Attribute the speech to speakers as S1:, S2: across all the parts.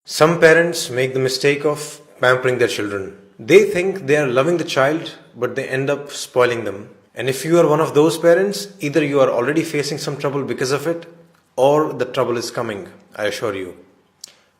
S1: Some parents make the mistake of pampering their children. They think they are loving the child, but they end up spoiling them. And if you are one of those parents, either you are already facing some trouble because of it, or the trouble is coming, I assure you.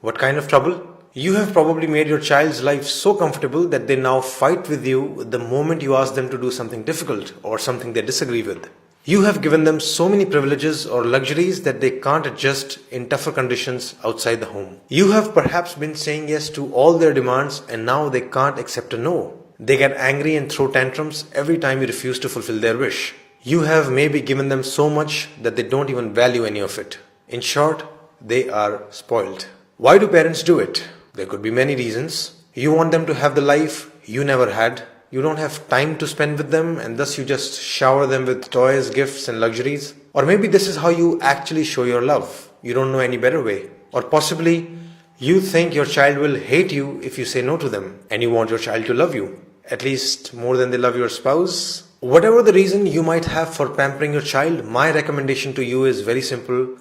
S1: What kind of trouble? You have probably made your child's life so comfortable that they now fight with you the moment you ask them to do something difficult or something they disagree with. You have given them so many privileges or luxuries that they can't adjust in tougher conditions outside the home. You have perhaps been saying yes to all their demands and now they can't accept a no. They get angry and throw tantrums every time you refuse to fulfill their wish. You have maybe given them so much that they don't even value any of it. In short, they are spoiled. Why do parents do it? There could be many reasons. You want them to have the life you never had. You don't have time to spend with them and thus you just shower them with toys, gifts and luxuries. Or maybe this is how you actually show your love. You don't know any better way. Or possibly you think your child will hate you if you say no to them and you want your child to love you, at least more than they love your spouse. Whatever the reason you might have for pampering your child, my recommendation to you is very simple.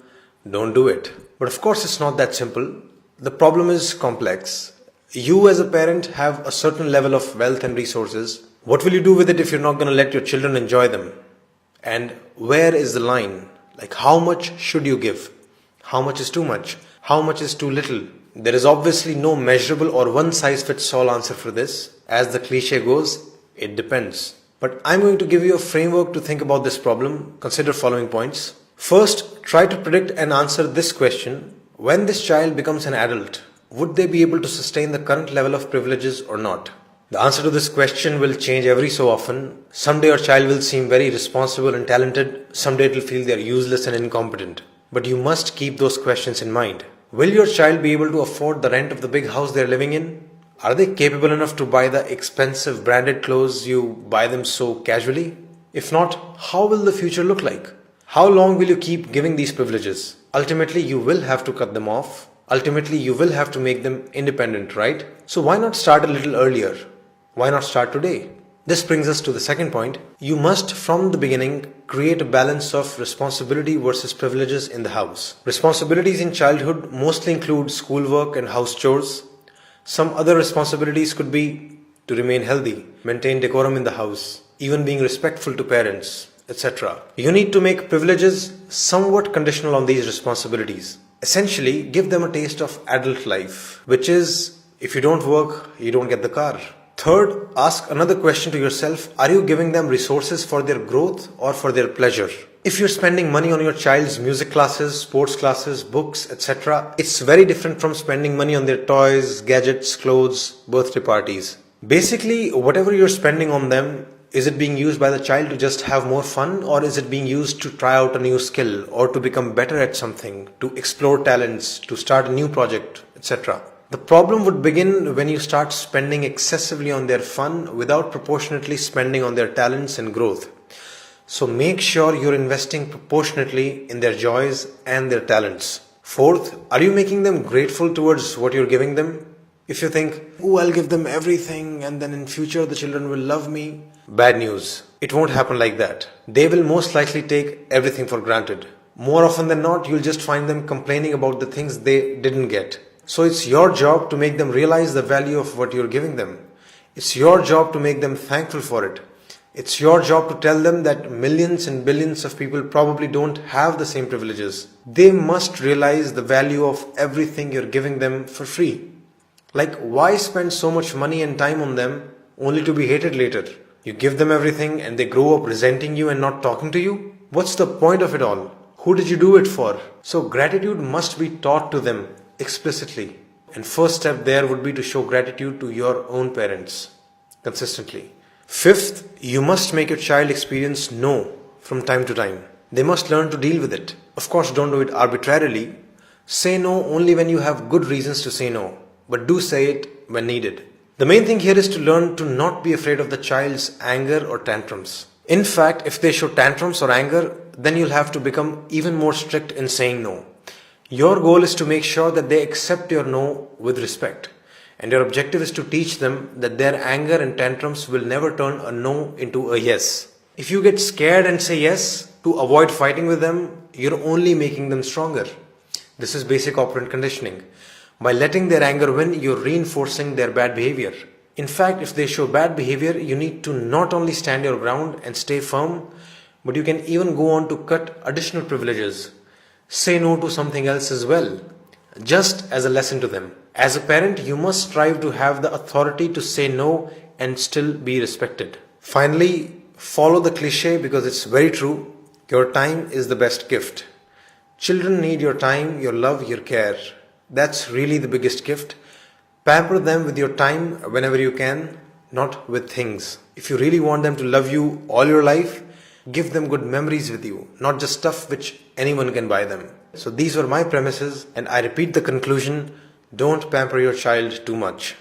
S1: Don't do it. But of course it's not that simple. The problem is complex. You as a parent have a certain level of wealth and resources. What will you do with it if you're not going to let your children enjoy them? And where is the line? Like how much should you give? How much is too much? How much is too little? There is obviously no measurable or one size fits all answer for this. As the cliche goes, it depends. But I'm going to give you a framework to think about this problem. Consider following points. First, try to predict and answer this question. When this child becomes an adult, would they be able to sustain the current level of privileges or not? The answer to this question will change every so often. Someday your child will seem very responsible and talented. Someday it will feel they are useless and incompetent. But you must keep those questions in mind. Will your child be able to afford the rent of the big house they are living in? Are they capable enough to buy the expensive branded clothes you buy them so casually? If not, how will the future look like? How long will you keep giving these privileges? Ultimately, you will have to cut them off. Ultimately, you will have to make them independent, right? So why not start a little earlier? Why not start today? This brings us to the second point. You must, from the beginning, create a balance of responsibility versus privileges in the house. Responsibilities in childhood mostly include schoolwork and house chores. Some other responsibilities could be to remain healthy, maintain decorum in the house, even being respectful to parents, etc. You need to make privileges somewhat conditional on these responsibilities. Essentially, give them a taste of adult life, which is, if you don't work, you don't get the car. Third, ask another question to yourself. Are you giving them resources for their growth or for their pleasure? If you're spending money on your child's music classes, sports classes, books, etc., it's very different from spending money on their toys, gadgets, clothes, birthday parties. Basically, whatever you're spending on them, is it being used by the child to just have more fun, or is it being used to try out a new skill or to become better at something, to explore talents, to start a new project, etc.? The problem would begin when you start spending excessively on their fun without proportionately spending on their talents and growth. So make sure you're investing proportionately in their joys and their talents. Fourth, are you making them grateful towards what you're giving them? If you think, oh, I'll give them everything and then in future the children will love me. Bad news. It won't happen like that. They will most likely take everything for granted. More often than not, you'll just find them complaining about the things they didn't get. So it's your job to make them realize the value of what you're giving them. It's your job to make them thankful for it. It's your job to tell them that millions and billions of people probably don't have the same privileges. They must realize the value of everything you're giving them for free. Like, why spend so much money and time on them only to be hated later? You give them everything and they grow up resenting you and not talking to you? What's the point of it all? Who did you do it for? So gratitude must be taught to them explicitly. And first step there would be to show gratitude to your own parents consistently. Fifth, you must make your child experience no from time to time. They must learn to deal with it. Of course, don't do it arbitrarily. Say no only when you have good reasons to say no, but do say it when needed. The main thing here is to learn to not be afraid of the child's anger or tantrums. In fact, if they show tantrums or anger, then you'll have to become even more strict in saying no. Your goal is to make sure that they accept your no with respect. And your objective is to teach them that their anger and tantrums will never turn a no into a yes. If you get scared and say yes to avoid fighting with them, you're only making them stronger. This is basic operant conditioning. By letting their anger win, you're reinforcing their bad behavior. In fact, if they show bad behavior, you need to not only stand your ground and stay firm, but you can even go on to cut additional privileges. Say no to something else as well, just as a lesson to them. As a parent, you must strive to have the authority to say no and still be respected. Finally, follow the cliche because it's very true. Your time is the best gift. Children need your time, your love, your care. That's really the biggest gift. Pamper them with your time whenever you can, not with things. If you really want them to love you all your life, give them good memories with you, not just stuff which anyone can buy them. So these were my premises, and I repeat the conclusion: don't pamper your child too much.